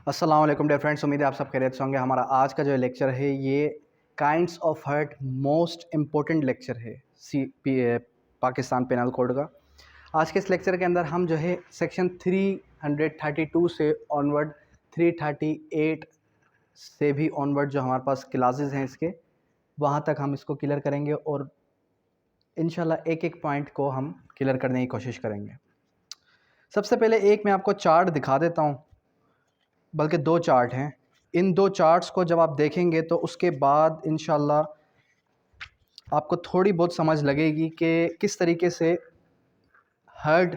अस्सलाम वालेकुम dear friends, उम्मीद है आप सब खैरियत से होंगे। हमारा आज का जो लेक्चर है ये kinds of hurt most important lecture है पाकिस्तान पेनल कोड का। आज के इस लेक्चर के अंदर हम जो है सेक्शन 332 से ऑनवर्ड 338 से भी ऑनवर्ड जो हमारे पास क्लासेस हैं इसके, वहाँ तक हम इसको क्लियर करेंगे और इंशाल्लाह एक एक पॉइंट को हम क्लियर करने की कोशिश करेंगे। सबसे पहले एक मैं आपको चार्ट दिखा देता हूँ, बल्कि दो चार्ट हैं। इन दो चार्ट्स को जब आप देखेंगे तो उसके बाद इंशाल्लाह आपको थोड़ी बहुत समझ लगेगी कि किस तरीके से हर्ट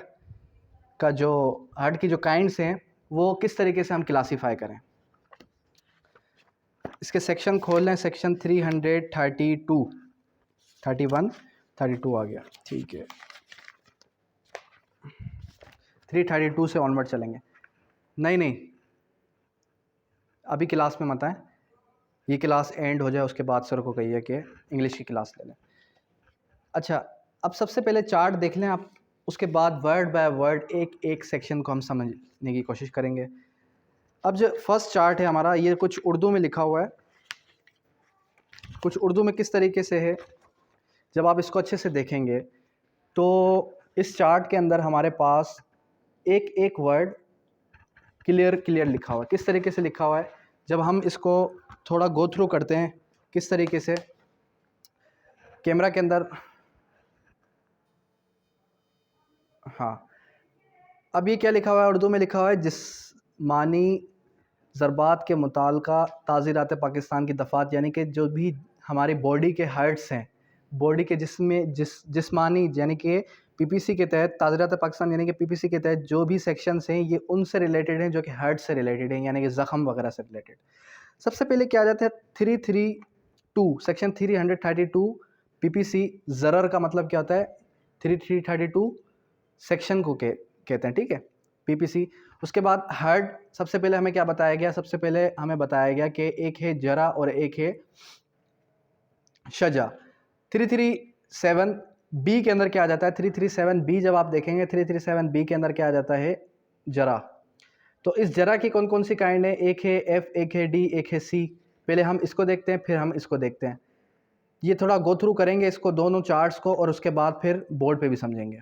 की जो काइंड्स हैं वो किस तरीके से हम क्लासीफाई करें। इसके सेक्शन खोल लें। सेक्शन 332 31 32 आ गया, ठीक है। 332 से ऑनवर्ड चलेंगे। नहीं, अभी क्लास में मत आए, ये क्लास एंड हो जाए उसके बाद सर को कहिए कि इंग्लिश की क्लास ले लें। अच्छा, अब सबसे पहले चार्ट देख लें आप, उसके बाद वर्ड बाय वर्ड एक एक सेक्शन को हम समझने की कोशिश करेंगे। अब जो फर्स्ट चार्ट है हमारा, ये कुछ उर्दू में लिखा हुआ है, कुछ उर्दू में किस तरीके से है। जब आप इसको अच्छे से देखेंगे तो इस चार्ट के अंदर हमारे पास एक एक वर्ड क्लियर लिखा हुआ है। किस तरीके से लिखा हुआ है, जब हम इसको थोड़ा गो थ्रू करते हैं किस तरीके से कैमरा के अंदर। हाँ, अब ये क्या लिखा हुआ है, उर्दू में लिखा हुआ है, जिस्मानी ज़रबात के मुताल्लिक़ा ताज़ीरात पाकिस्तान की दफ़ात, यानी कि जो भी हमारी बॉडी के हर्ट्स हैं, बॉडी के जिस्मानी यानी कि पीपीसी के तहत, ताज़ीरात पाकिस्तान यानी कि पीपीसी के तहत जो भी सेक्शंस हैं ये उनसे रिलेटेड हैं जो कि हर्ट से रिलेटेड हैं, यानी कि ज़ख़म वगैरह से रिलेटेड। सबसे पहले क्या आ जाता है 332, सेक्शन 332 पीपीसी। ज़रर का मतलब क्या होता है, 332 सेक्शन को कहते हैं, ठीक है, पीपीसी। उसके बाद हर्ट, सबसे पहले हमें क्या बताया गया, सबसे पहले हमें बताया गया कि एक है जरा और एक है शजा। 337 बी के अंदर क्या आ जाता है, 337 बी जब आप देखेंगे 337 बी के अंदर क्या आ जाता है, जरा। तो इस जरा की कौन कौन सी काइंड है, एक है एफ, एक है डी, एक है सी। पहले हम इसको देखते हैं फिर हम इसको देखते हैं। ये थोड़ा गो थ्रू करेंगे इसको, दोनों चार्ट्स को, और उसके बाद फिर बोर्ड पे भी समझेंगे।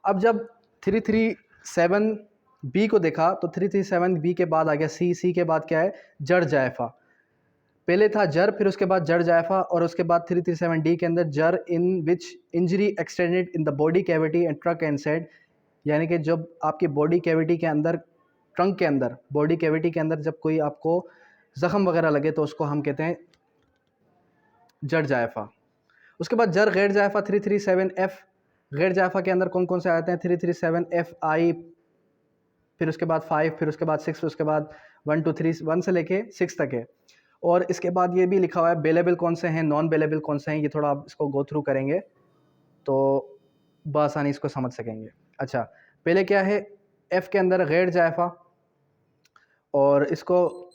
अब जब 337 बी को देखा तो 337 बी के बाद आ गया सी। सी के बाद क्या है, जड़ जायफा। पहले था जर, फिर उसके बाद जड़ जायफा, और उसके बाद 337 डी के अंदर जर in which injury extended in the body cavity and trunk and side, यानी कि जब आपकी बॉडी कैविटी के अंदर, ट्रंक के अंदर, बॉडी कैविटी के अंदर जब कोई आपको ज़ख़म वगैरह लगे तो उसको हम कहते हैं जड़ जायफा। उसके बाद जर गैर जायफा 337 एफ। गैर जायफा के अंदर कौन कौन से आते हैं, 337 एफ आई, फिर उसके बाद 5, फिर उसके बाद 6, फिर उसके बाद 1 2 3, 1 से लेके 6 तक है। और इसके बाद ये भी लिखा हुआ है बेलेबल कौन से हैं, नॉन बेलेबल कौन से हैं। ये थोड़ा आप इसको गो थ्रू करेंगे तो बआसानी इसको समझ सकेंगे। अच्छा, पहले क्या है, एफ़ के अंदर गैर जायफा, और इसको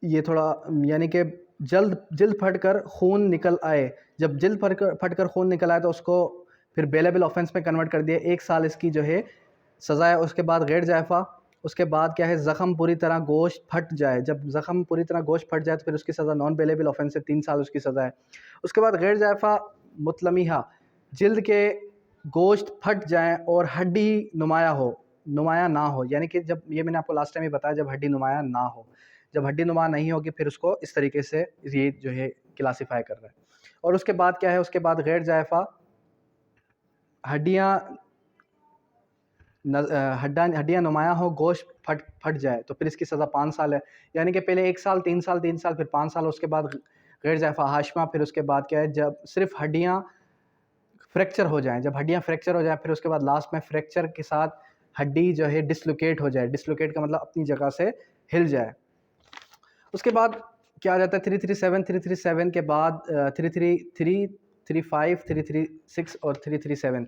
ये थोड़ा यानी कि जल्द फटकर खून निकल आए। जब जल्द फटकर खून निकल आए तो उसको फिर बेलेबल ऑफेंस में कन्वर्ट कर दिया, 1 साल इसकी जो है सज़ा है। उसके बाद गैर जायफा, उसके बाद क्या है, ज़ख़म पूरी तरह गोश्त फट जाए। जब ज़ख़म पूरी तरह गोश्त फट जाए तो फिर उसकी सज़ा नॉन बेलेबल ऑफेंस से 3 साल उसकी सज़ा है। उसके बाद गैर जायफा मुतलमिहा, जल्द के गोश्त फट जाए और हड्डी नुमाया ना हो, यानी कि जब, ये मैंने आपको लास्ट टाइम ही बताया, जब हड्डी नुमाया ना हो, जब हड्डी नुमा नहीं होगी फिर उसको इस तरीके से ये जो है क्लासीफाई कर रहा है। और उसके बाद क्या है, उसके बाद गैर जायफा हड्डियाँ नुमाया हो, गोश्त फट जाए तो फिर इसकी सज़ा 5 साल है। यानी कि पहले 1 साल, 3 साल, 3 साल, फिर 5 साल। उसके बाद गैर जायफा हाशमा, फिर उसके बाद क्या है, जब सिर्फ हड्डियाँ फ्रैक्चर हो जाएं, जब हड्डियाँ फ्रैक्चर हो जाएं, फिर उसके बाद लास्ट में फ्रैक्चर के साथ हड्डी जो है डिसलोकेट हो जाए। डिसलोकेट का मतलब अपनी जगह से हिल जाए। उसके बाद क्या आ जाता है, 337 के बाद 333, 335, 336 और 337।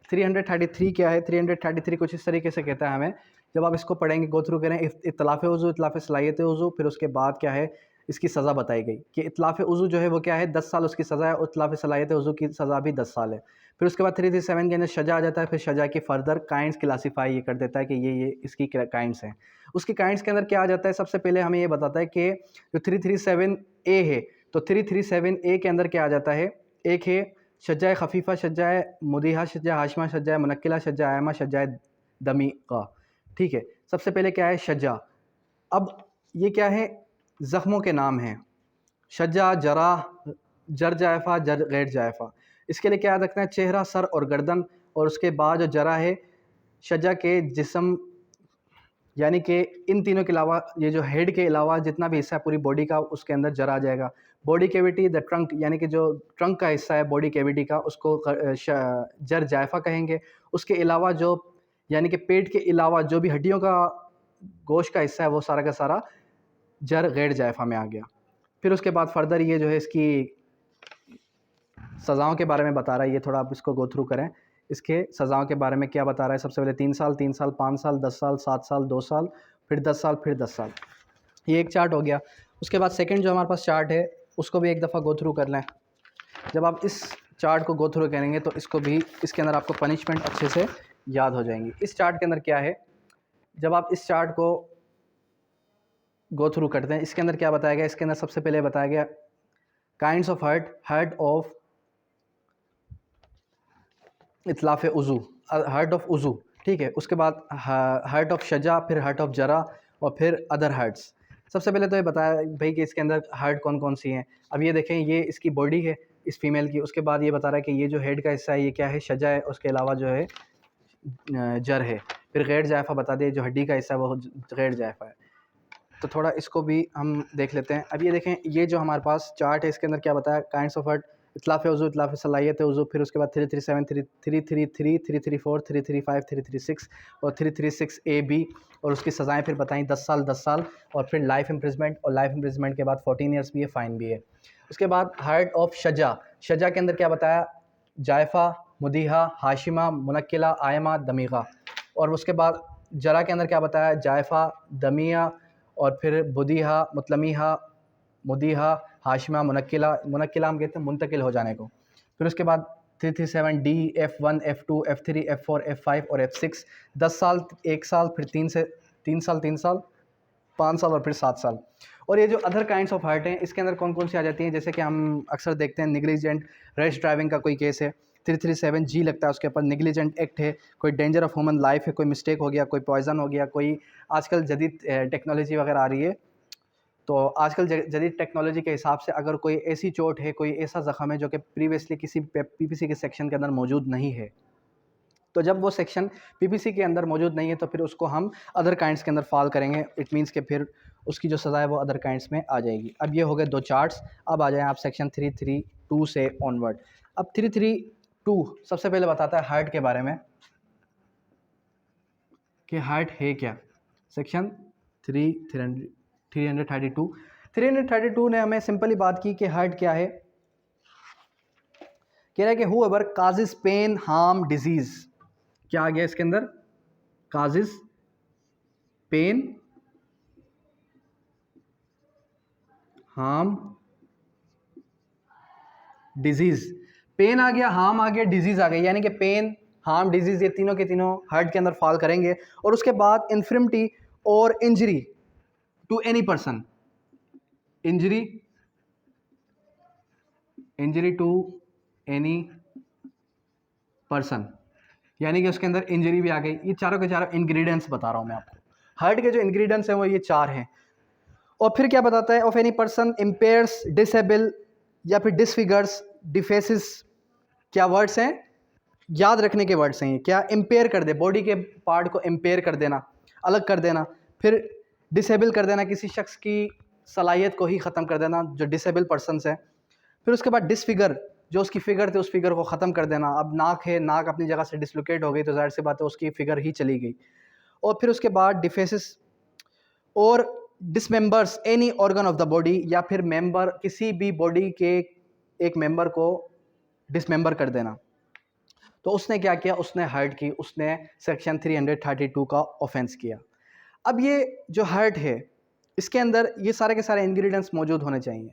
333 क्या है, 333 कुछ इस तरीके से कहता है हमें। जब आप इसको पढ़ेंगे, गो थ्रू करें, इत्तलाफ़ वज़ू, इत्तलाफ़ सलाहियत वज़ू, फिर उसके बाद क्या है, इसकी सज़ा बताई गई कि इतलाफ़ उज़ू जो है वो क्या है, 10 साल उसकी सज़ा है, और इतलाफ़ सलाहियत उज़ू की सज़ा भी 10 साल है। फिर उसके बाद 337 के अंदर सजा आ जाता है। फिर सजा की फ़र्दर काइंड्स क्लासीफाई ये कर देता है कि ये इसकी काइंड्स हैं। उसकी काइंड्स के अंदर क्या आ जाता है, सबसे पहले हमें ये बताता है कि जो 337 ए है, तो 337 ए के अंदर क्या आ जाता है, एक है शज्जा खफ़ीफ़ा, शज्जा मुदीहा, शज्जा हाशिमा, शज्जा मुनक्किला, शज्जा आयमा, शज्जा दमीक़ा। ठीक है, सबसे पहले क्या है शज्जा। अब ये क्या है, ज़ख्मों के नाम हैं, शज्जा, जराह, जर जायफ़ा, जर गैर जायफ़ा। इसके लिए क्या याद रखना है, चेहरा, सर और गर्दन, और उसके बाद जो जरा है शज्जा के जिस्म, यानी कि इन तीनों के अलावा ये जो हेड के अलावा जितना भी हिस्सा है पूरी बॉडी का, उसके अंदर जरा आ जाएगा। बॉडी कैविटी, द ट्रंक, यानी कि जो ट्रंक का हिस्सा है बॉडी कैविटी का, उसको जर जायफ़ा कहेंगे। उसके अलावा जो, यानी कि पेट के अलावा जो भी हड्डियों का गोश्त का हिस्सा है वो सारा का सारा जर गैर जायफ़ा में आ गया। फिर उसके बाद फर्दर ये जो है इसकी सज़ाओं के बारे में बता रहा है, ये थोड़ा आप इसको गो थ्रू करें। इसके सज़ाओं के बारे में क्या बता रहा है, सबसे पहले 3 साल, 3 साल, 5 साल, 10 साल, 7 साल, 2 साल, फिर 10 साल, फिर 10 साल। ये एक चार्ट हो गया। उसके बाद सेकंड जो हमारे पास चार्ट है उसको भी एक दफ़ा गो थ्रू कर लें। जब आप इस चार्ट को गो थ्रू करेंगे तो इसको भी, इसके अंदर आपको पनिशमेंट अच्छे से याद हो जाएंगी। इस चार्ट के अंदर क्या है, जब आप इस चार्ट को गो थ्रू करते हैं, इसके अंदर क्या बताया गया, इसके अंदर सबसे पहले बताया गया kinds of hurt, hurt of इतलाफ़ उज़ू, हर्ट ऑफ उज़ू। ठीक है, उसके बाद हर्ट ऑफ शजा, फिर हर्ट ऑफ जरा, और फिर अदर हर्ट्स। सबसे पहले तो ये बताया भाई कि इसके अंदर हर्ट कौन कौन सी हैं। अब ये देखें, ये इसकी बॉडी है इस फीमेल की। उसके बाद ये बता रहा है कि ये जो हेड का हिस्सा है ये क्या है, शजा है। उसके अलावा जो है जर है। फिर गैर जायफ़ा बता दिए, जो हड्डी का हिस्सा है वो गैर जायफ़ा है। तो थोड़ा इसको भी हम देख लेते हैं। अब ये देखें, ये जो हमारे पास चार्ट है इसके अंदर क्या बताया, काइंड्स ऑफ हर्ट, इतलाफ़ उज़ू, इतलाफ़ सलाहियत उज़ू, फिर उसके बाद 337, 333, 334, 335, 336 और 336 ए बी, और उसकी सज़ाएँ फिर बताई 10 साल, 10 साल, और फिर लाइफ इम्प्रिजमेंट, और लाइफ इम्प्रिजमेंट के बाद 14 ईयर्स भी है, फ़ाइन भी है। उसके बाद हर्ट ऑफ शजा, शजा के अंदर क्या बताया, जायफ़ा, मुदीहा, हाशिमा, मुनक्किला, आयमा, दमीग़ा। और उसके बाद जरा के अंदर क्या बताया, जायफ़ा, दमिया, और फिर बुदीहा, मुतलमीहा, मुदीहा, हाशिमा, मुनक्किला हम कहते हैं मुंतकिल हो जाने को। फिर उसके बाद 337 D, F1, F2, F3, F4, F5 और F6, 10 साल, 1 साल, फिर 3 साल, 3 साल, 5 साल और फिर 7 साल। और ये जो अदर काइंड्स ऑफ हर्ट हैं इसके अंदर कौन कौन सी आ जाती हैं, जैसे कि हम अक्सर देखते हैं नेग्लिजेंट रैश ड्राइविंग का कोई केस है, 337 जी लगता है उसके ऊपर, नेग्लिजेंट एक्ट है, कोई डेंजर ऑफ ह्यूमन लाइफ है, कोई मिस्टेक हो गया, कोई पॉइजन हो गया, कोई आजकल जदीद टेक्नोलॉजी वगैरह आ रही है, तो आजकल जदीद टेक्नोलॉजी के हिसाब से अगर कोई ऐसी चोट है, कोई ऐसा ज़ख़म है जो कि प्रीवियसली किसी पीपीसी के सेक्शन के अंदर मौजूद नहीं है, तो जब वो सेक्शन पीपीसी के अंदर मौजूद नहीं है तो फिर उसको हम अदर काइंड्स के अंदर फॉल करेंगे। इट मीन्स कि फिर उसकी जो सज़ा है वो अदर काइंड्स में आ जाएगी। अब ये हो गए 2 चार्ट्स। अब आ जाएँ आप सेक्शन 332 से ऑनवर्ड। अब 332 सबसे पहले बताता है हार्ट के बारे में कि हार्ट है क्या। सेक्शन 332 ने हमें सिंपली बात की कि हार्ट क्या है। कह रहा है कि whoever causes pain, harm, disease, क्या आ गया इसके अंदर, causes pain, harm, disease. Pain आ गया, हार्म आ गया, डिजीज़ आ गई, यानी कि पेन, हार्म, डिजीज़ ये तीनों के तीनों हार्ट के अंदर फॉल करेंगे। और उसके बाद इन्फर्मिटी और injury to any person, injury to any person, यानी कि उसके अंदर इंजरी भी आ गई। ये चारों के चारों इंग्रेडिएंट्स बता रहा हूँ मैं आपको। हार्ट के जो इंग्रेडिएंट्स हैं वो ये 4 हैं। और फिर क्या बताता है, of any person impairs, disable या फिर डिसफिगर्स, डिफेसिस, क्या वर्ड्स हैं, याद रखने के वर्ड्स हैं। क्या इम्पेयर कर दे, बॉडी के पार्ट को इम्पेयर कर देना, अलग कर देना। फिर डिसेबल कर देना, किसी शख्स की सलाहियत को ही ख़त्म कर देना जो डिसेबल पर्सनस हैं। फिर उसके बाद डिसफिगर, जो उसकी फिगर थी उस फिगर को ख़त्म कर देना। अब नाक है, नाक अपनी जगह से डिसलोकेट हो गई तो ज़ाहिर सी बात है उसकी फिगर ही चली गई। और फिर उसके बाद डिफेसिस और dismembers any organ of the body, या फिर मेंबर, किसी भी बॉडी के एक मेंबर को डिसमेंबर कर देना। तो उसने क्या किया, उसने हर्ट की, उसने सेक्शन 332 का ऑफेंस किया। अब ये जो हर्ट है इसके अंदर ये सारे के सारे इंग्रेडिएंट्स मौजूद होने चाहिए,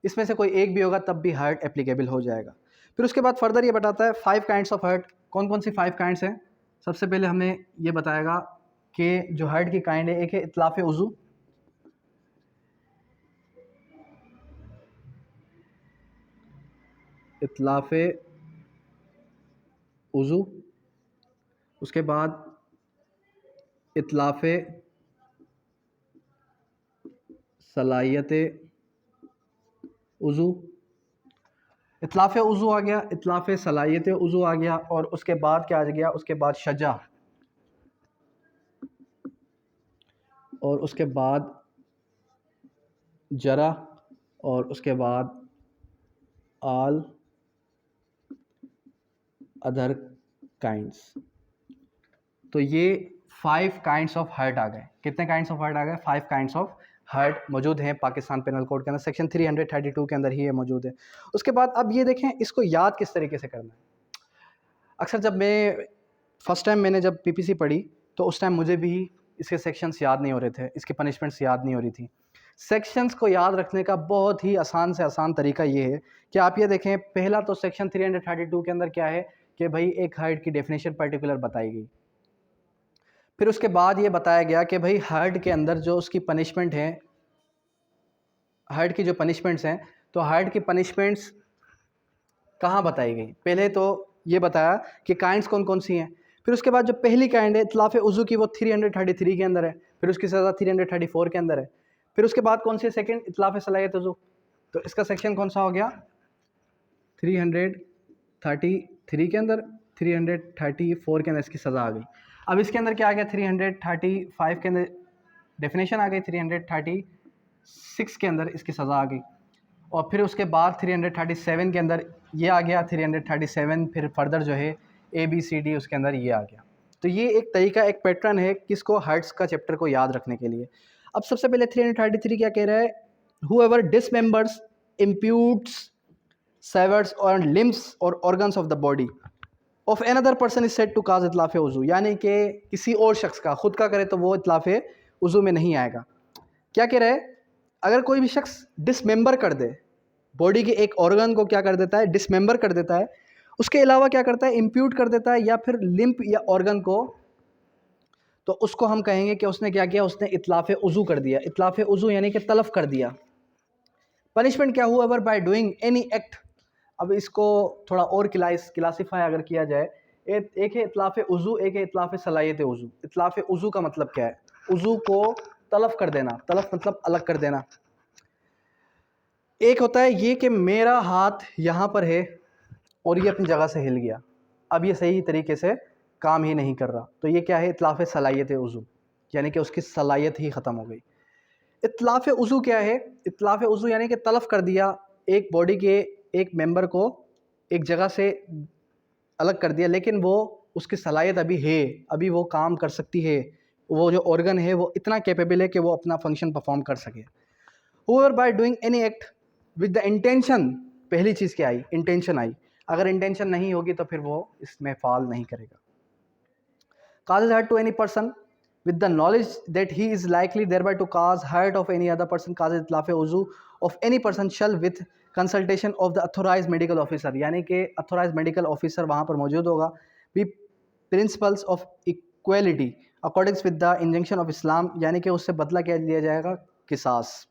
इसमें से कोई एक भी होगा तब भी हार्ट एप्लीकेबल हो जाएगा। फिर उसके बाद फर्दर ये बताता है 5 काइंड्स ऑफ हार्ट। कौन कौन सी 5 काइंड्स हैं? सबसे पहले हमें ये बताएगा कि जो हार्ट की काइंड है, एक है इतलाफ़ उज़ू, इतलाफ़ उज़ू, उसके बाद इतलाफ़ सलाहियत उज़ू, इतलाफ़ उज़ू आ गया, इतलाफ़ सलाहियत उज़ू आ गया, और उसके बाद क्या आ गया? उसके बाद शजा, और उसके बाद जरा, और उसके बाद आल अदर काइंड्स। तो ये 5 काइंड्स ऑफ हार्ट आ गए। कितने काइंड्स ऑफ हार्ट आ गए? 5 काइंड्स ऑफ हार्ट मौजूद हैं पाकिस्तान पेनल कोड के अंदर, सेक्शन 332 के अंदर ही ये मौजूद है। उसके बाद अब ये देखें इसको याद किस तरीके से करना है। अक्सर जब मैं फर्स्ट टाइम मैंने जब पीपीसी पढ़ी तो उस टाइम मुझे भी इसके सेक्शंस याद नहीं हो रहे थे, इसकी पनिशमेंट्स याद नहीं हो रही थी। सेक्शंस को याद रखने का बहुत ही आसान से आसान तरीका ये है कि आप ये देखें, पहला तो सेक्शन 332 के अंदर क्या है कि भाई एक हार्ट की डेफिनेशन पर्टिकुलर बताई गई। फिर उसके बाद ये बताया गया कि भाई हार्ट के अंदर जो उसकी पनिशमेंट है, हार्ट की जो पनिशमेंट्स हैं, तो हार्ट की पनिशमेंट्स कहाँ बताई गई? पहले तो ये बताया कि काइंड्स कौन कौन सी हैं। फिर उसके बाद जो पहली काइंड है इतलाफ़ उज़ू की, वो 333 के अंदर है, फिर उसकी सज़ा 334 के अंदर है। फिर उसके बाद कौन सी है? सेकेंड, इतलाफ़ सलाहियत उज़ू, तो इसका सेक्शन कौन सा हो गया? 333 के अंदर, 334 के अंदर इसकी सज़ा आ गई। अब इसके अंदर क्या आ गया? 335 के अंदर डेफिनेशन आ गई, 336 के अंदर इसकी सज़ा आ गई, और फिर उसके बाद 337 के अंदर ये आ गया, 337 फिर फर्दर जो है ABCD उसके अंदर ये आ गया। तो ये एक तरीका, एक पैटर्न है किसको? हार्ट्स का चैप्टर को याद रखने के लिए। अब सबसे पहले 333 क्या कह रहा है? Whoever dismembers, imputes, severs और limbs or organs of the body of another person is said to cause इतलाफ़ उज़ू, यानी कि किसी और शख्स का, खुद का करे तो वो इतलाफ़ उज़ू में नहीं आएगा। क्या कह रहा है? अगर कोई भी शख्स डिसमेंबर कर दे, बॉडी के एक ऑर्गन को क्या कर देता है? डिसमेंबर कर देता है। उसके अलावा क्या करता है? इम्प्यूट कर देता है, या फिर लिम्प या ऑर्गन को, तो उसको हम कहेंगे कि उसने क्या किया? उसने इतलाफ़ उज़ू कर दिया। इतलाफ़ उज़ू यानी कि तलफ़ कर दिया। पनिशमेंट क्या हुआ? अवर बाय डूइंग एनी एक्ट। अब इसको थोड़ा और क्लासीफाई अगर किया जाए, एक है इतलाफ़ उज़ू, एक है इतलाफ़ सलाहियत उज़ू। इतलाफ़ उज़ू का मतलब क्या है? उज़ू को तलफ़ कर देना, तलफ़ मतलब अलग कर देना। एक होता है ये कि मेरा हाथ यहाँ पर है और ये अपनी जगह से हिल गया, अब ये सही तरीके से काम ही नहीं कर रहा, तो ये क्या है? इतलाफ़ सलाहियत उज़ू, यानी कि उसकी सलाहियत ही ख़त्म हो गई। इतलाफ़ उज़ू क्या है? इतलाफ़ उज़ू यानी कि तलफ़ कर दिया, एक बॉडी के एक मेंबर को एक जगह से अलग कर दिया, लेकिन वो उसकी सलाहियत अभी है, अभी वो काम कर सकती है, वो जो ऑर्गन है वो इतना कैपेबल है कि वो अपना फंक्शन परफॉर्म कर सके। Whoever by doing any act with the intention, पहली चीज़ क्या आई? इंटेंशन आई। अगर इंटेंशन नहीं होगी तो फिर वो इसमें फॉल नहीं करेगा। Causes hurt to any person with the knowledge that he is likely thereby to cause hurt of any other person, causes इतलाफ़ उज़ू of any person shall with consultation of the authorized medical officer, यानी कि authorized medical officer वहाँ पर मौजूद होगा। भी principles of equality according with the injunction of Islam, यानी कि उससे बदला क्या लिया जाएगा? किसास।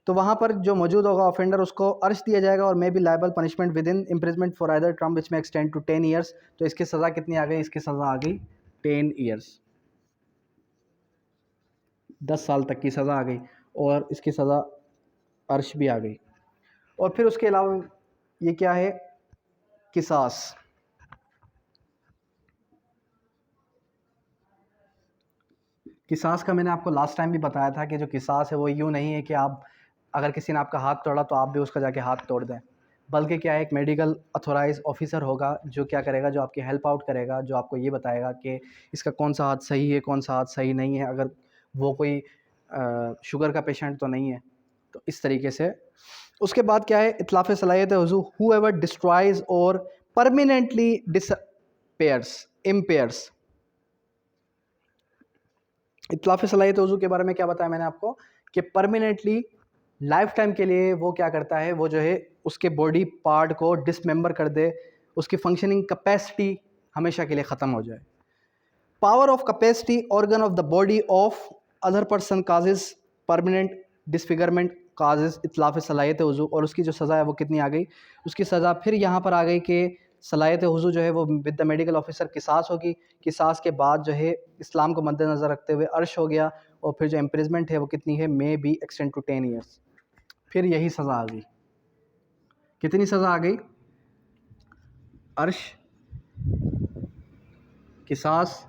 तो वहाँ पर जो मौजूद होगा ऑफेंडर, उसको अर्श दिया जाएगा, और may be liable punishment with in imprisonment for either term which may extend to 10 years. तो इसकी सज़ा कितनी आ गई? इसकी सज़ा आ गई 10 ईयर्स, 10 साल तक की सज़ा आ गई, और इसकी सज़ा अर्श भी आ गई। और फिर उसके अलावा ये क्या है? किसास। किसास का मैंने आपको लास्ट टाइम भी बताया था कि जो किसास है वो यूँ नहीं है कि आप, अगर किसी ने आपका हाथ तोड़ा तो आप भी उसका जाके हाथ तोड़ दें, बल्कि क्या है? एक मेडिकल अथोराइज ऑफिसर होगा जो क्या करेगा? जो आपकी हेल्प आउट करेगा, जो आपको ये बताएगा कि इसका कौन सा हाथ सही है, कौन सा हाथ सही नहीं है, अगर वो कोई शुगर का पेशेंट तो नहीं है। तो इस तरीके से उसके बाद क्या है? इतलाफ़ सलाहियत उज़ू, हूएवर डिस्ट्रॉयज और परमानेंटली डिसअपेयर्स, इम्पेयर्स। इतलाफ़ सलाहियत उज़ू के बारे में क्या बताया मैंने आपको कि परमानेंटली लाइफ टाइम के लिए वो क्या करता है, वो जो है उसके बॉडी पार्ट को डिसमेंबर कर दे, उसकी फंक्शनिंग कैपेसिटी हमेशा के लिए ख़त्म हो जाए। Power of capacity organ of the body of other person causes permanent disfigurement causes इतलाफ़ सलाहियत वज़ू, और उसकी जो सज़ा है वो कितनी आ गई, उसकी सज़ा फिर यहाँ पर आ गई कि सलाहियत वज़ू जो है वो विद द मेडिकल ऑफिसर किसास होगी। किसास के बाद जो है इस्लाम को मद्देनज़र रखते हुए अर्श हो गया, और फिर जो इम्प्रिजमेंट है वो कितनी है, may be extend to 10 years. फिर यही सज़ा आ गई, कितनी सज़ा आ गई, अर्श, किसास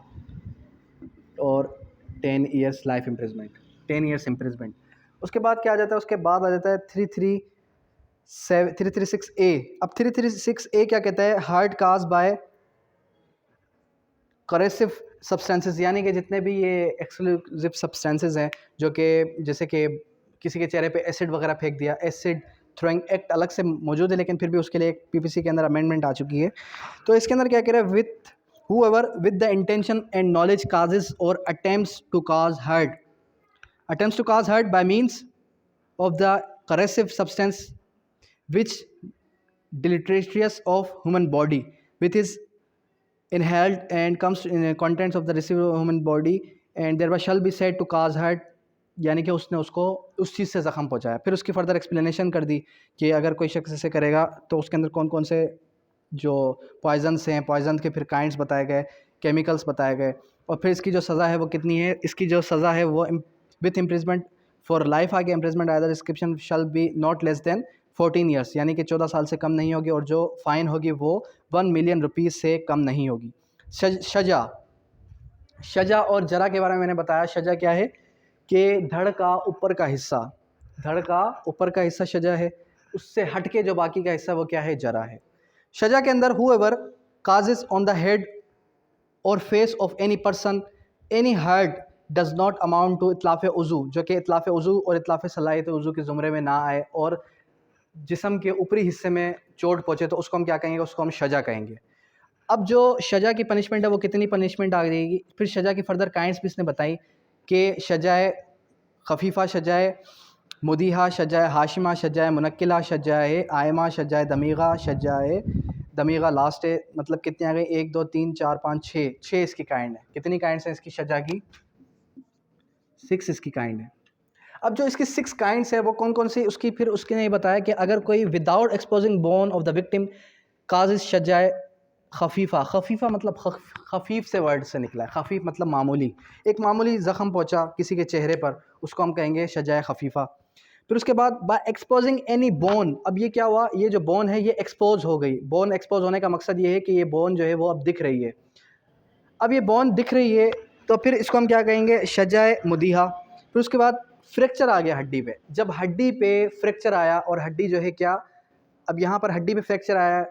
और 10 years life imprisonment, 10 years imprisonment. उसके बाद क्या आ जाता है, उसके बाद आ जाता है 336A। अब 336A क्या कहता है, हार्ट काज बाय करेसिव सब्सटेंसेस, यानी कि जितने भी ये एक्सक्लूसिव सब्सटेंसेस हैं जो कि जैसे कि किसी के चेहरे पे एसिड वगैरह फेंक दिया, एसिड थ्रोइंग एक्ट अलग से मौजूद है, लेकिन फिर भी उसके लिए एक पीपीसी के अंदर अमेंडमेंट आ चुकी है। तो इसके अंदर क्या कह रहा है, with whoever with the intention and knowledge causes or attempts to cause hurt by means of the corrosive substance which deleterious of human body with his inhaled and comes in the contents of the received human body and thereby shall be said to cause hurt, यानी कि उसने उसको उस चीज़ से ज़ख़म पहुँचाया। फिर उसकी further explanation कर दी कि अगर कोई शख्स ऐसे करेगा तो उसके अंदर कौन कौन से जो पॉइजन्स हैं, पॉइजन के फिर काइंड्स बताए गए, केमिकल्स बताए गए, और फिर इसकी जो सज़ा है वो कितनी है, इसकी जो सज़ा है वो विथ इम्प्रिजमेंट फॉर लाइफ आगे imprisonment either description shall be not less than 14 years, यानी कि 14 साल से कम नहीं होगी, और जो फ़ाइन होगी वो 1 मिलियन रुपीज़ से कम नहीं होगी। शजा और जरा के बारे में मैंने बताया। शजा क्या है कि धड़ का ऊपर का हिस्सा, धड़ का ऊपर का हिस्सा शजा है, उससे हट के जो बाकी का हिस्सा वो क्या है, जरा है। शजा के अंदर whoever causes on the head or face of any person any hurt does not amount to इतलाफ़ उज़ू, जो कि इतलाफ़ उज़ू और इतलाफ़ सलाहियत उज़ू के ज़ुमरे में ना आए, और जिस्म के ऊपरी हिस्से में चोट पहुँचे तो उसको हम क्या कहेंगे, उसको हम शजा कहेंगे। अब जो शजा की पनिशमेंट है वो कितनी पनिशमेंट आ जाएगी, फिर शजा की फर्दर काइंड्स भी इसने बताई कि शजाए खफीफ़ा, शजाए मुदीहा, शजाए हाशिमा, शजाए मुनक्किला, शजाए आयमा, शजाए दमीगा, शजाए दमीगा लास्ट है। मतलब कितनी आ गई, 1 2 3 4 5 6 इसकी काइंड है। कितनी काइंड्स हैं इसकी शजा की, 6 इसकी काइंड है। अब जो इसकी 6 काइंड्स है वो कौन कौन सी, उसकी फिर उसके ने बताया कि अगर कोई without exposing bone of the victim causes शजाए खफीफ़ा, खफीफ़ा मतलब खफीफ से वर्ड से निकला है, खफीफ मतलब मामूली, एक मामूली ज़ख़म पहुंचा किसी के चेहरे पर, उसको हम कहेंगे शजाए खफीफ़ा। फिर उसके बाद बाय एक्सपोजिंग एनी बोन, अब ये क्या हुआ, ये जो बोन है ये एक्सपोज हो गई। बोन एक्सपोज होने का मकसद ये है कि ये बोन जो है वो अब दिख रही है। अब ये बोन दिख रही है तो फिर इसको हम क्या कहेंगे, शजाए मुदीहा। फिर उसके बाद फ्रैक्चर आ गया हड्डी पे, जब हड्डी पे फ्रैक्चर आया और हड्डी जो है क्या, अब यहाँ पर हड्डी पे फ्रैक्चर आया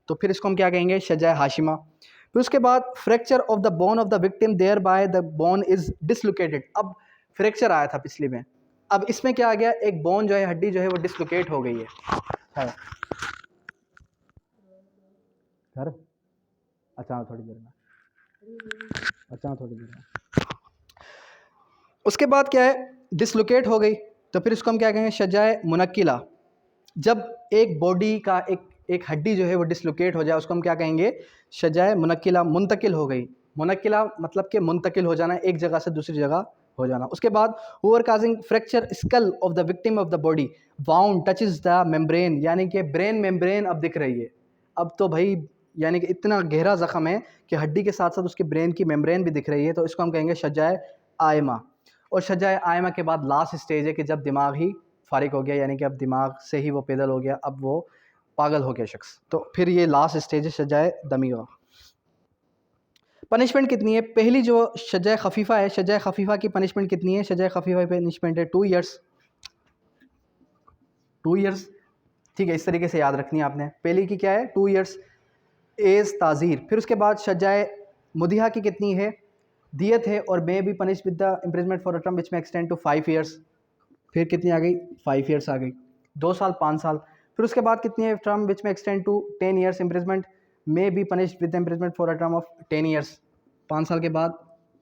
तो फिर इसको हम क्या कहेंगे, शजाए हाशिमा। फिर उसके बाद fracture of the bone of the victim thereby the bone is dislocated, अब फ्रैक्चर आया था पिछली में, अब इसमें क्या आ गया, एक बोन जो है, हड्डी जो है वो डिसलोकेट हो गई है। घर अच्छा थोड़ी देर में, अच्छा थोड़ी देर में। उसके बाद क्या है, डिसलोकेट हो गई तो फिर इसको हम क्या कहेंगे, शजाए मुनक्किला। जब एक बॉडी का एक हड्डी जो है वो डिसलोकेट हो जाए उसको हम क्या कहेंगे, शजाए मुनक्किला, मुंतकिल हो गई। मुनक्किला मतलब कि मुंतकिल हो जाना, एक जगह से दूसरी जगह हो जाना। उसके बाद हुआ causing fracture skull of the victim of the body wound touches the membrane, यानी कि ब्रेन मेम्ब्रेन अब दिख रही है। अब तो भाई यानी कि इतना गहरा ज़ख़म है कि हड्डी के साथ साथ उसके ब्रेन की मेम्ब्रेन भी दिख रही है, तो इसको हम कहेंगे शजाए आयमा। और शजाए आयमा के बाद लास्ट स्टेज है कि जब दिमाग ही फारिग हो गया, यानी कि अब दिमाग से ही वो पैदल हो गया, अब वो पागल हो गया शख्स, तो फिर ये लास्ट स्टेज है शजाए दमीगा। पनिशमेंट कितनी है, पहली जो शजाए खफीफ़ा है, शजाए खफीफ़ा की पनिशमेंट कितनी है, शजाए खफीफ़ा की पनिशमेंट है 2 ईयर्स, 2 ईयर्स, ठीक है, इस तरीके से याद रखनी है आपने। पहली की क्या है, 2 ईयर्स एज ताज़ीर। फिर उसके बाद शजाए मुदिहा की कितनी है, दियत है, और मे be punish with the imprisonment for a term which may extend to 5 years. फिर कितनी आ गई, 5 ईयर्स आ गई, 2 साल 5 साल। फिर उसके बाद कितनी है, term which may extend to 10 years imprisonment may be punish with imprisonment for a term of 10 years. 5 साल के बाद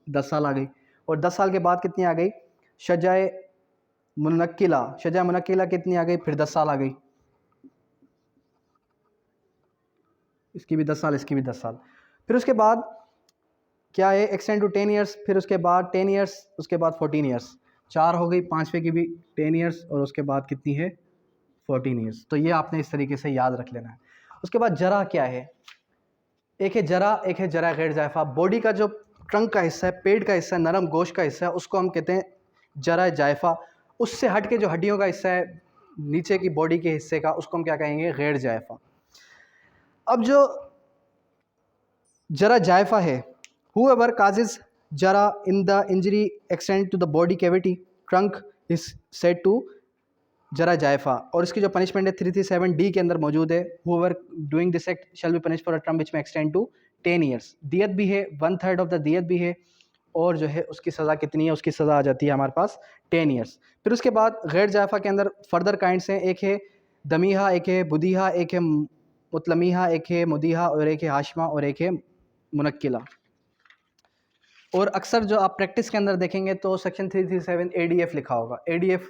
10 साल आ गई, और 10 साल के बाद कितनी आ गई, शजाए मुनक्किला, सजा मुनक्किला कितनी आ गई, फिर 10 साल आ गई, इसकी भी 10 साल, इसकी भी 10 साल। फिर उसके बाद क्या है, एक्सटेंड टू 10 ईयर्स, फिर उसके बाद 10 ईयर्स, उसके बाद 14 ईयर्स, 4 हो गई, पाँचवें की भी 10 ईयर्स, और उसके बाद कितनी है 14 ईयर्स। तो ये आपने इस तरीके से याद रख लेना है। उसके बाद जरा क्या है, एक है जरा, एक है जरा गैर जायफा। बॉडी का जो ट्रंक का हिस्सा है, पेट का हिस्सा है, नरम गोश्त का हिस्सा है, उसको हम कहते हैं जरा जायफा। उससे हट के जो हड्डियों का हिस्सा है, नीचे की बॉडी के हिस्से का, उसको हम क्या कहेंगे, गैर जायफा। अब जो जरा जायफा है, whoever causes jara in the injury extend to the body cavity trunk is said to जरा जायफा। और इसकी जो पनिशमेंट है 337D के अंदर मौजूद है, whoever doing this act shall be punished for a term which may extend to 10 years। दियत भी है, 1/3 ऑफ द दियत भी है, और जो है उसकी सज़ा कितनी है, उसकी सज़ा आ जाती है हमारे पास 10 ईयर्स। फिर उसके बाद गैर जायफा के अंदर फर्दर काइंड्स हैं, एक है दमीहा, एक है बुदीहा, एक है मुतलमीहा, एक है मुदीहा, और एक है हाशमा, और एक है मुनक्किला। और अक्सर जो आप प्रैक्टिस के अंदर देखेंगे तो सेक्शन 337 ADF लिखा होगा। ADF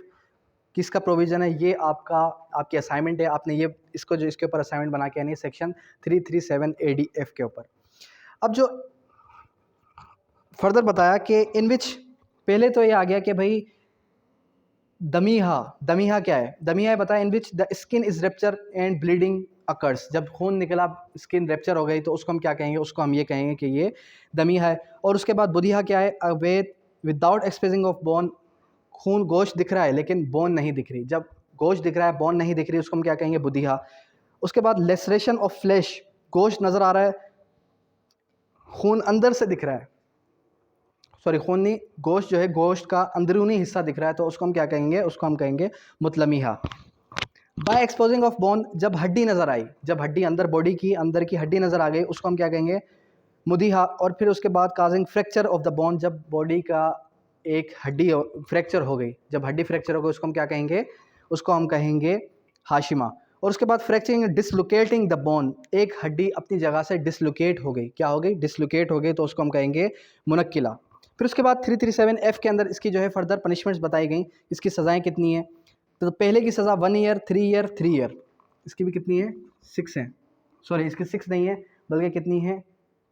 किसका प्रोविज़न है, ये आपकी असाइनमेंट है, आपने ये इसको जो इसके ऊपर असाइनमेंट बना के आनी है, सेक्शन 337 ADF के ऊपर। अब जो फर्दर बताया कि इन विच, पहले तो ये आ गया कि भाई दमीहा, दमीहा क्या है, दमीहा है बताया, in which the skin is rupture and bleeding occurs. जब खून निकला, स्किन रेप्चर हो गई, तो उसको हम क्या कहेंगे, उसको हम ये कहेंगे कि ये दमीहा है। और उसके बाद बुदिहा क्या है, अवैध विदाउट एक्सप्रेसिंग ऑफ बोन, खून गोश्त दिख रहा है लेकिन बोन नहीं दिख रही। जब गोश्त दिख रहा है, बोन नहीं दिख रही, उसको हम क्या कहेंगे, बुदिहा। उसके बाद लेसरेशन ऑफ फ्लैश, गोश्त नज़र आ रहा है, खून अंदर से दिख रहा है, सॉरी खून नहीं, गोश्त जो है, गोश्त का अंदरूनी हिस्सा दिख रहा है, तो उसको हम क्या कहेंगे, उसको हम कहेंगे मुतलमीहा। बाय एक्सपोजिंग ऑफ बोन, जब हड्डी नज़र आई, जब हड्डी अंदर, बॉडी की अंदर की हड्डी नज़र आ गई, उसको हम क्या कहेंगे, मुदीहा। और फिर उसके बाद causing fracture of the bone, जब बॉडी का एक हड्डी फ्रैक्चर हो गई, जब हड्डी फ्रैक्चर हो गई, उसको हम क्या कहेंगे, उसको हम कहेंगे हाशिमा। और उसके बाद फ्रैक्चरिंग डिसलोकेटिंग द बोन, एक हड्डी अपनी जगह से डिसलोकेट हो गई, क्या हो गई, डिसलोकेट हो गई, तो उसको हम कहेंगे मुनक्किला। फिर उसके बाद 337F के अंदर इसकी जो है फर्दर पनिशमेंट्स बताई गई, इसकी सज़ाएँ कितनी हैं। तो पहले की सज़ा 1 ईयर, 3 ईयर, 3 ईयर, इसकी भी कितनी है, 6 है, सॉरी इसकी 6 नहीं है, बल्कि कितनी है,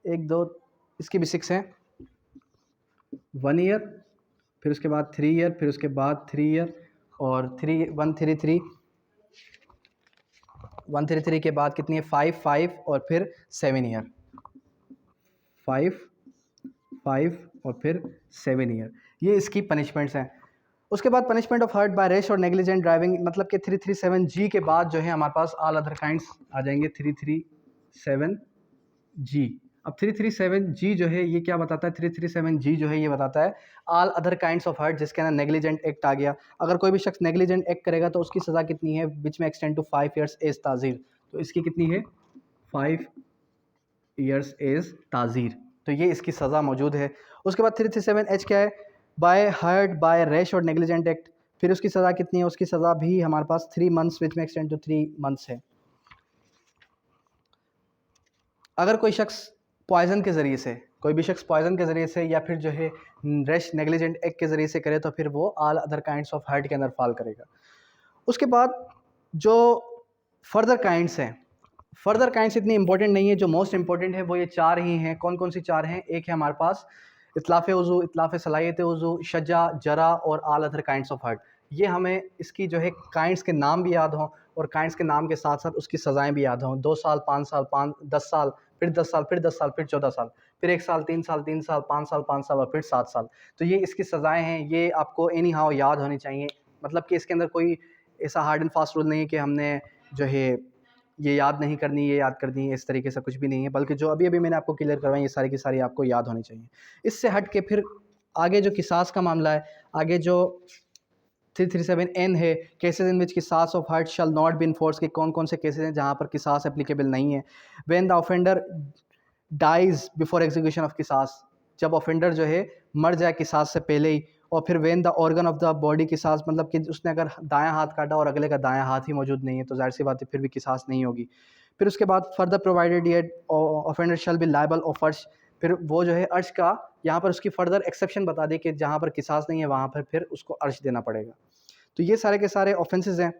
1 2, इसकी भी 6 है। 1 ईयर, फिर उसके बाद 3 ईयर, फिर उसके बाद 3 ईयर, और 133 के बाद कितनी है, 5 5, और फिर 7 ईयर, 5 5 और फिर 7 ईयर। ये इसकी पनिशमेंट्स हैं। उसके बाद punishment of hurt by rash और नेग्लिजेंट ड्राइविंग, मतलब कि 337G के बाद जो है हमारे पास ऑल अदर काइंड्स आ जाएंगे 337G। अब 337G जो है ये क्या बताता है, 337G जो है ये बताता है all other kinds of hurt, जिसके अंदर नेग्लिजेंट एक्ट आ गया। अगर कोई भी शख्स नेग्लिजेंट एक्ट करेगा तो उसकी सज़ा कितनी है, विच may extend to 5 years as ताज़ीर। तो इसकी कितनी है, 5 ईयर्स एज ताज़ीर। तो ये इसकी सज़ा मौजूद है। उसके बाद 337H क्या है, बाय हर्ट बाय रैश और नेग्लिजेंट एक्ट। फिर उसकी सज़ा कितनी है, उसकी सज़ा भी हमारे पास 3 months which may extend to 3 months है। अगर कोई शख्स पॉइजन के ज़रिए से, कोई भी शख्स पॉइजन के ज़रिए से या फिर जो है रैश नेग्लिजेंट एक्ट के ज़रिए से करे, तो फिर वो all other kinds of hurt के अंदर फॉल करेगा। उसके बाद जो फर्दर काइंड्स हैं, फर्दर काइंड्स इतनी इंपॉर्टेंट नहीं है, जो मोस्ट इंपॉर्टेंट है वो ये 4 ही हैं। कौन कौन सी 4 हैं, एक है हमारे पास इतलाफ़ वज़ू, इतलाफ़ सलाहियत वज़ू, शजा, जरा और all other kinds of hurt. ये हमें इसकी जो है काइंड्स के नाम भी याद हों, और काइंड्स के नाम के साथ साथ उसकी सज़ाएँ भी याद हों। 2 साल, 5 साल, 10 साल, फिर 10 साल, फिर 10 साल, फिर 14 साल, फिर 1 साल, 3 साल, 3 साल, 5 साल, 5 साल, और फिर 7 साल। तो ये इसकी सज़ाएँ हैं, ये आपको एनी हाउ याद होनी चाहिए। मतलब कि इसके अंदर कोई ऐसा हार्ड एंड फास्ट रूल नहीं है कि हमने जो है ये याद नहीं करनी, ये याद करनी है, इस तरीके से कुछ भी नहीं है। बल्कि जो अभी मैंने आपको क्लियर करवाई, ये सारी की सारी आपको याद होनी चाहिए। इससे हट के फिर आगे जो किसास का मामला है, आगे जो 337N है, केसेस इन विच किसास of hurt shall not be enforce, के कौन कौन से केसेस हैं जहाँ पर किसास एप्लीकेबल नहीं है। When the offender dies before execution of किसास, जब ऑफेंडर जो है मर जाए किसास से पहले ही। और फिर when the organ of the body किसास, मतलब कि उसने अगर दायां हाथ काटा और अगले का दायां हाथ ही मौजूद नहीं है, तो जाहिर सी बात है फिर भी किसास नहीं होगी। फिर उसके बाद further provided yet offender shall be liable of अर्श, फिर वो जो है अर्श का यहाँ पर उसकी फर्दर एक्सेप्शन बता दी कि जहाँ पर किसास नहीं है वहाँ पर फिर उसको अर्श देना पड़ेगा। तो ये सारे के सारे ऑफेंसेस हैं।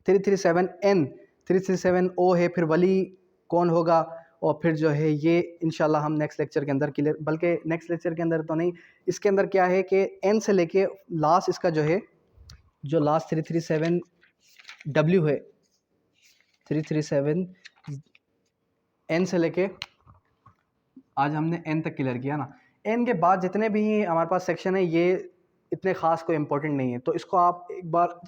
337N 337O है, फिर वली कौन होगा, और फिर जो है ये इंशाल्लाह हम नेक्स्ट लेक्चर के अंदर क्लियर, बल्कि नेक्स्ट लेक्चर के अंदर तो नहीं, इसके अंदर क्या है कि N से लेके लास्ट इसका जो है, जो लास्ट 337W है, 337N से लेके आज हमने N तक क्लियर किया ना। N के बाद जितने भी हमारे पास सेक्शन है ये इतने ख़ास कोई इंपॉर्टेंट नहीं है, तो इसको आप एक बार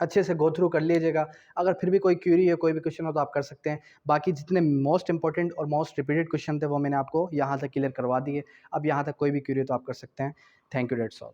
अच्छे से गो थ्रू कर लीजिएगा। अगर फिर भी कोई क्यूरी है, कोई भी क्वेश्चन हो तो आप कर सकते हैं। बाकी जितने मोस्ट इंपॉर्टेंट और मोस्ट रिपीटेड क्वेश्चन थे वो मैंने आपको यहाँ तक क्लियर करवा दिए। अब यहाँ तक कोई भी क्यूरी हो तो आप कर सकते हैं। Thank you, that's all.